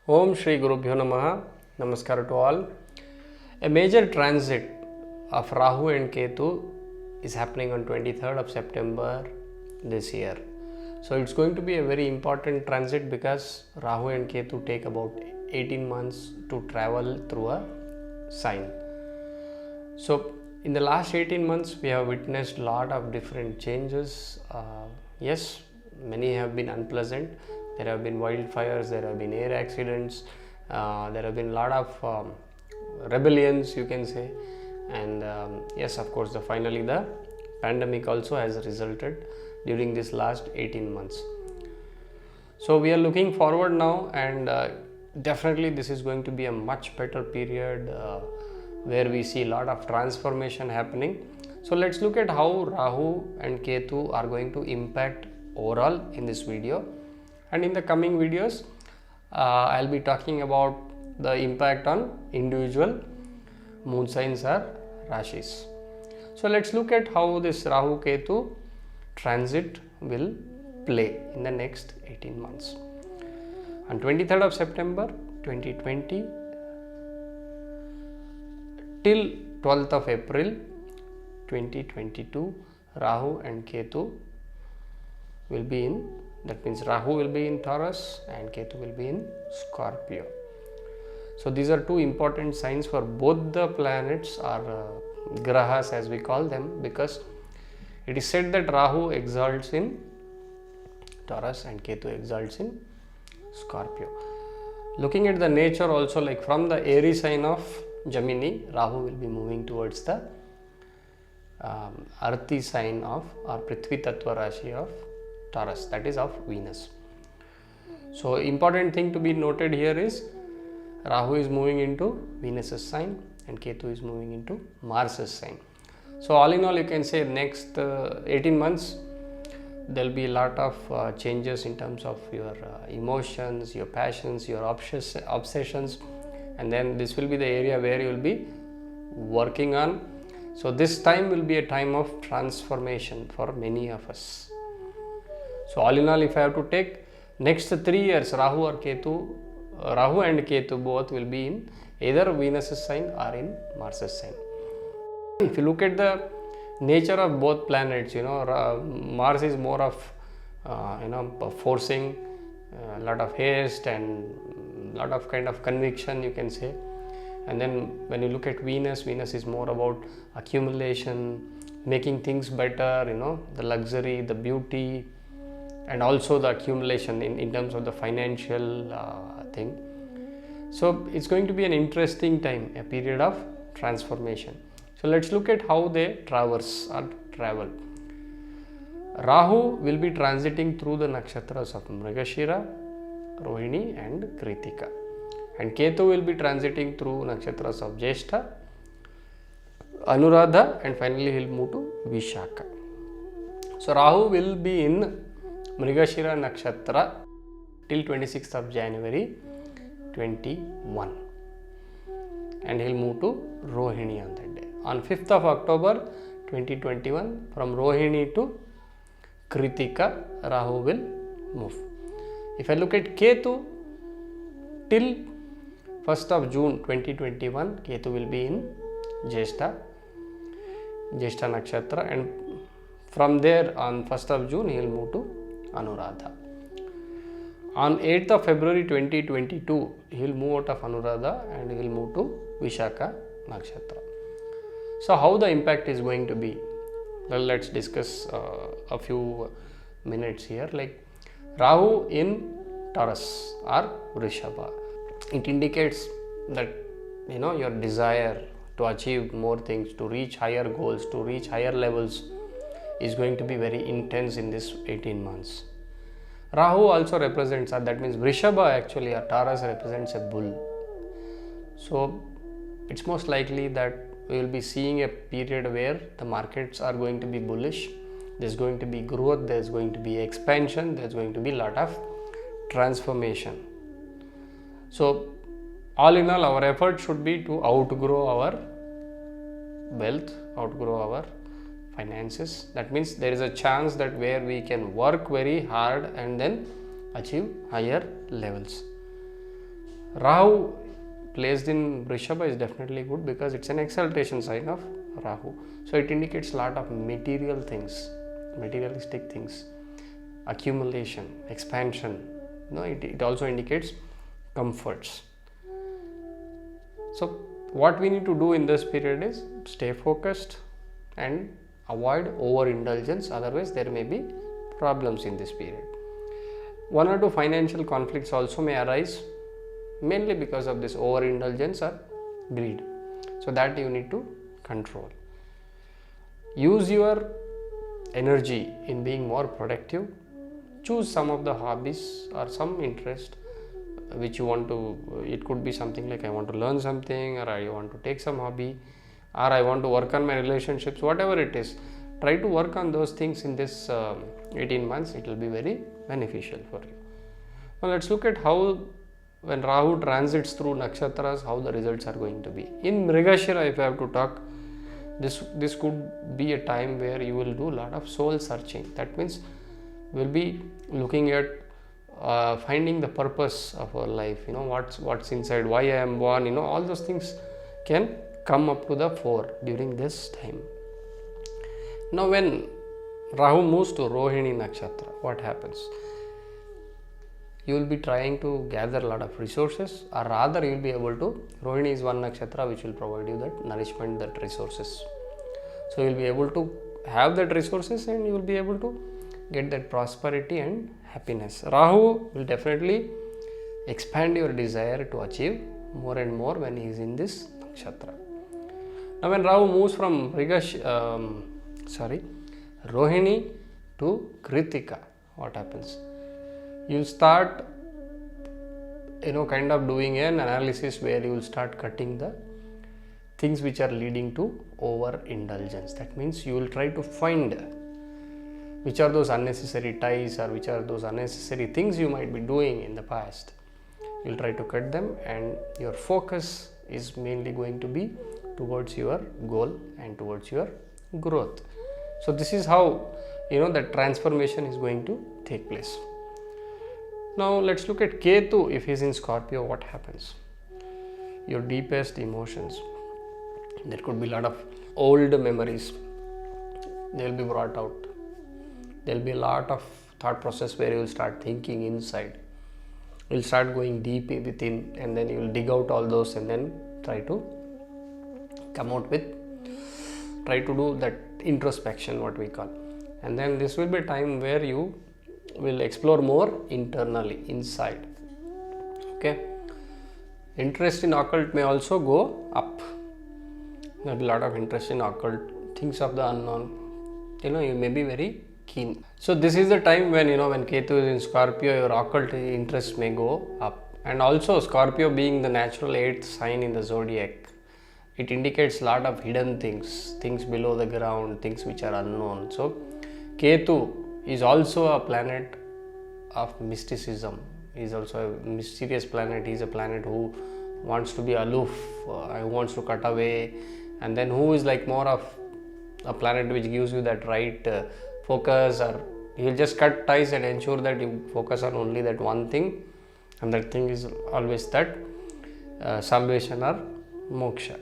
Om Shri Gurubhyo Namaha. Namaskar to all. A major transit of Rahu and Ketu is happening on 23rd of September this year. So it's going to be a very important transit because Rahu and Ketu take about 18 months to travel through a sign. So in the last 18 months we have witnessed a lot of different changes. Yes, many have been unpleasant. There have been wildfires, there have been air accidents, there have been a lot of rebellions, you can say, and yes, of course, finally the pandemic also has resulted during this last 18 months. So we are looking forward now, and definitely this is going to be a much better period where we see a lot of transformation happening. So let's look at how Rahu and Ketu are going to impact overall in this video. And in the coming videos, I'll be talking about the impact on individual moon signs or rashis. So let's look at how this Rahu Ketu transit will play in the next 18 months. On 23rd of September 2020 till 12th of April 2022, Rahu and Ketu will be in, that means Rahu will be in Taurus and Ketu will be in Scorpio. So these are two important signs for both the planets or grahas as we call them, because it is said that Rahu exalts in Taurus and Ketu exalts in Scorpio. Looking at the nature also, like from the Aries sign of Gemini, Rahu will be moving towards the Earthy sign of or Prithvi Tattva Rashi of Taurus, that is of Venus. So important thing to be noted here is Rahu is moving into Venus's sign and Ketu is moving into Mars's sign. So all in all, you can say next 18 months there will be a lot of changes in terms of your emotions, your passions, your obsessions, and then this will be the area where you will be working on. So this time will be a time of transformation for many of us. So all in all, if I have to take next 3 years, Rahu and Ketu both will be in either Venus's sign or in Mars's sign. If you look at the nature of both planets, Mars is more of forcing a lot of haste and a lot of kind of conviction, you can say. And then when you look at Venus, Venus is more about accumulation, making things better, the luxury, the beauty, and also the accumulation in terms of the financial thing. So it's going to be an interesting time, a period of transformation. So let's look at how they traverse or travel. Rahu will be transiting through the nakshatras of Mrigashira, Rohini and Kritika, and Ketu will be transiting through nakshatras of Jyeshtha, Anuradha, and finally he will move to Vishaka. So Rahu will be in Mrigashira Nakshatra till 26th of January 21, and he will move to Rohini on that day. On 5th of October 2021, from Rohini to Kritika, Rahu will move. If I look at Ketu, till 1st of June 2021, Ketu will be in Jyeshtha Nakshatra, and from there on 1st of June he will move to Anuradha. On 8th of February 2022, he will move out of Anuradha and he will move to Vishaka Nakshatra. So how the impact is going to be? Well, let's discuss a few minutes here. Like Rahu in Taurus or Vrishabha, it indicates that your desire to achieve more things, to reach higher goals, to reach higher levels is going to be very intense in this 18 months. Rahu also represents, that means Vrishabha actually, or Taurus represents a bull. So it's most likely that we will be seeing a period where the markets are going to be bullish. There's going to be growth, there's going to be expansion, there's going to be a lot of transformation. So all in all, our effort should be to outgrow our wealth, outgrow our finances. That means there is a chance that where we can work very hard and then achieve higher levels. Rahu placed in Vrishabha is definitely good because it's an exaltation sign of Rahu. So it indicates a lot of material things, materialistic things, accumulation, expansion. It also indicates comforts. So what we need to do in this period is stay focused and avoid overindulgence, otherwise there may be problems in this period. One or two financial conflicts also may arise, mainly because of this overindulgence or greed. So that you need to control. Use your energy in being more productive. Choose some of the hobbies or some interest which you want to. It could be something like I want to learn something, or I want to take some hobby, or I want to work on my relationships, whatever it is. Try to work on those things in this 18 months. It will be very beneficial for you. Now let's look at how, when Rahu transits through nakshatras, how the results are going to be. In Mrigashira, if I have to talk, this could be a time where you will do a lot of soul searching. That means we'll be looking at finding the purpose of our life. What's inside, why I am born. All those things can come up to the fore during this time. Now when Rahu moves to Rohini Nakshatra, what happens? You will be trying to gather a lot of resources, or rather you will be able to. Rohini is one nakshatra which will provide you that nourishment, that resources. So you will be able to have that resources, and you will be able to get that prosperity and happiness. Rahu will definitely expand your desire to achieve more and more when he is in this nakshatra. Now when Rahu moves from Rohini to Kritika, what happens? You start kind of doing an analysis where you will start cutting the things which are leading to overindulgence. That means you will try to find which are those unnecessary ties, or which are those unnecessary things you might be doing in the past. You will try to cut them, and your focus is mainly going to be towards your goal and towards your growth. So this is how that transformation is going to take place. Now let's look at Ketu. If he's in Scorpio, what happens? Your deepest emotions. There could be a lot of old memories. They will be brought out. There will be a lot of thought process where you will start thinking inside. You will start going deep within, and then you will dig out all those, and then try to do that introspection, what we call. And then this will be a time where you will explore more internally, inside. Okay. Interest in occult may also go up. There will be a lot of interest in occult, things of the unknown. You may be very keen. So this is the time when when Ketu is in Scorpio, your occult interest may go up. And also Scorpio being the natural 8th sign in the zodiac, it indicates a lot of hidden things below the ground, things which are unknown. So Ketu is also a planet of mysticism. He is also a mysterious planet. He is a planet who wants to be aloof, who wants to cut away, and then who is like more of a planet which gives you that right focus, or he will just cut ties and ensure that you focus on only that one thing, and that thing is always that salvation or moksha.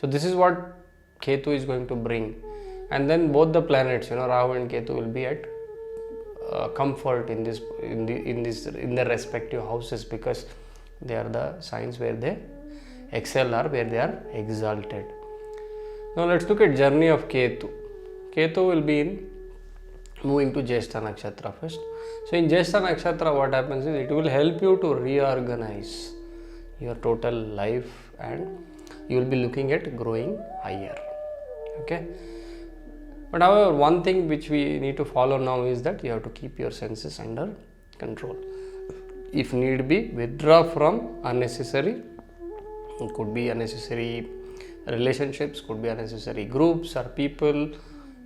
So this is what Ketu is going to bring. And then both the planets, Rahu and Ketu, will be at comfort in their respective houses, because they are the signs where they excel or where they are exalted. Now let's look at journey of Ketu. Ketu will be moving to Jyeshtha Nakshatra first. So in Jyeshtha Nakshatra, what happens is it will help you to reorganize your total life, and you will be looking at growing higher. Okay. But however, one thing which we need to follow now is that you have to keep your senses under control. If need be, withdraw from unnecessary. It could be unnecessary relationships, could be unnecessary groups or people,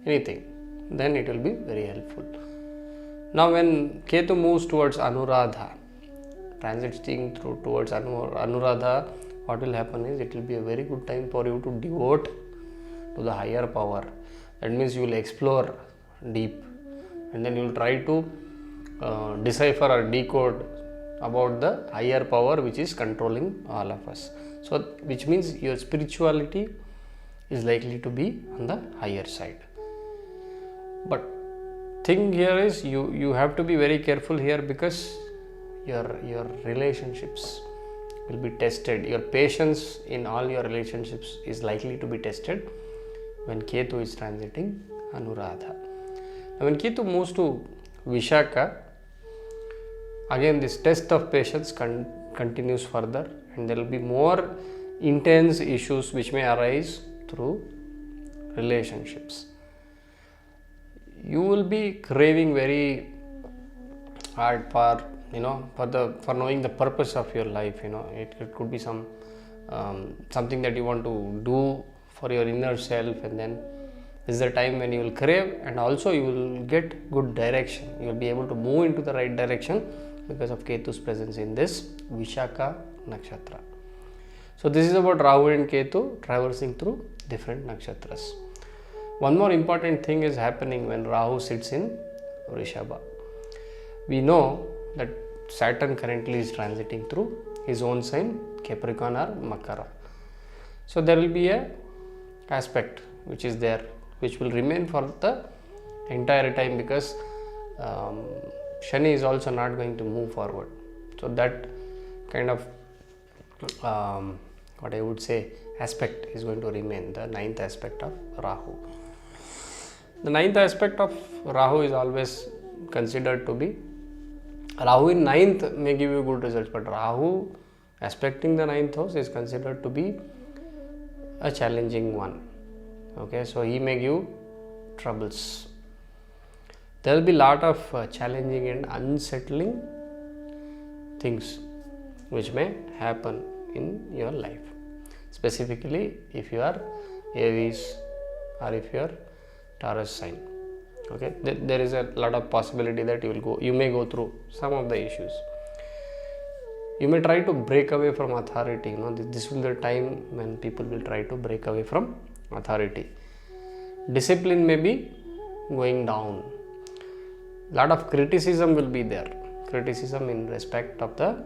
anything. Then it will be very helpful. Now when Ketu moves towards Anuradha, transiting towards Anuradha, what will happen is it will be a very good time for you to devote to the higher power. That means you will explore deep, and then you will try to decipher or decode about the higher power which is controlling all of us. So which means your spirituality is likely to be on the higher side. But thing here is you have to be very careful here, because your relationships will be tested. Your patience in all your relationships is likely to be tested when Ketu is transiting Anuradha. Now when Ketu moves to Vishaka, again this test of patience continues further, and there will be more intense issues which may arise through relationships. You will be craving very hard for knowing the purpose of your life. It could be something that you want to do for your inner self, and then this is the time when you will crave, and also you will get good direction. You will be able to move into the right direction because of Ketu's presence in this Vishaka nakshatra. So this is about Rahu and Ketu traversing through different nakshatras. One more important thing is happening when Rahu sits in Vrishabha. We know that Saturn currently is transiting through his own sign, Capricorn or Makara. So there will be a aspect which is there, which will remain for the entire time, because Shani is also not going to move forward. So that kind of what I would say aspect is going to remain, the ninth aspect of Rahu. The ninth aspect of Rahu is always considered to be, Rahu in ninth may give you good results, but Rahu aspecting the ninth house is considered to be a challenging one. Okay, so he may give troubles. There will be lot of challenging and unsettling things which may happen in your life, specifically if you are Aries or if you are Taurus sign. Okay, there is a lot of possibility that you may go through some of the issues. You may try to break away from authority. This will be the time when people will try to break away from authority. Discipline may be going down. Lot of criticism will be there. Criticism in respect of the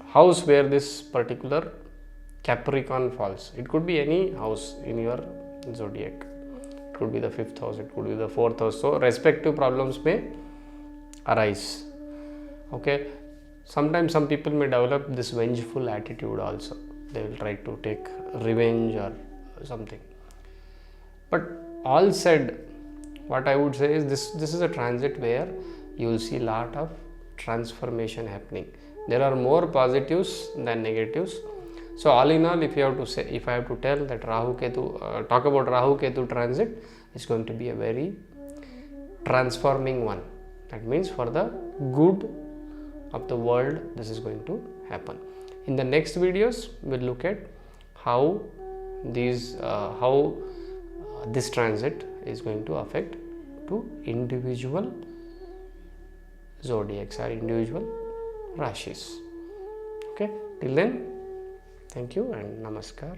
house where this particular Capricorn falls. It could be any house in your zodiac. It could be the 5th house, it could be the 4th house. So respective problems may arise. Okay, sometimes some people may develop this vengeful attitude also. They will try to take revenge or something. But all said, what I would say is this is a transit where you will see lot of transformation happening. There are more positives than negatives. So all in all, if I have to tell that talk about Rahu Ketu transit, it's going to be a very transforming one. That means for the good of the world, this is going to happen. In the next videos, we'll look at how this transit is going to affect to individual zodiacs or individual rashis. Okay, till then, thank you and namaskar.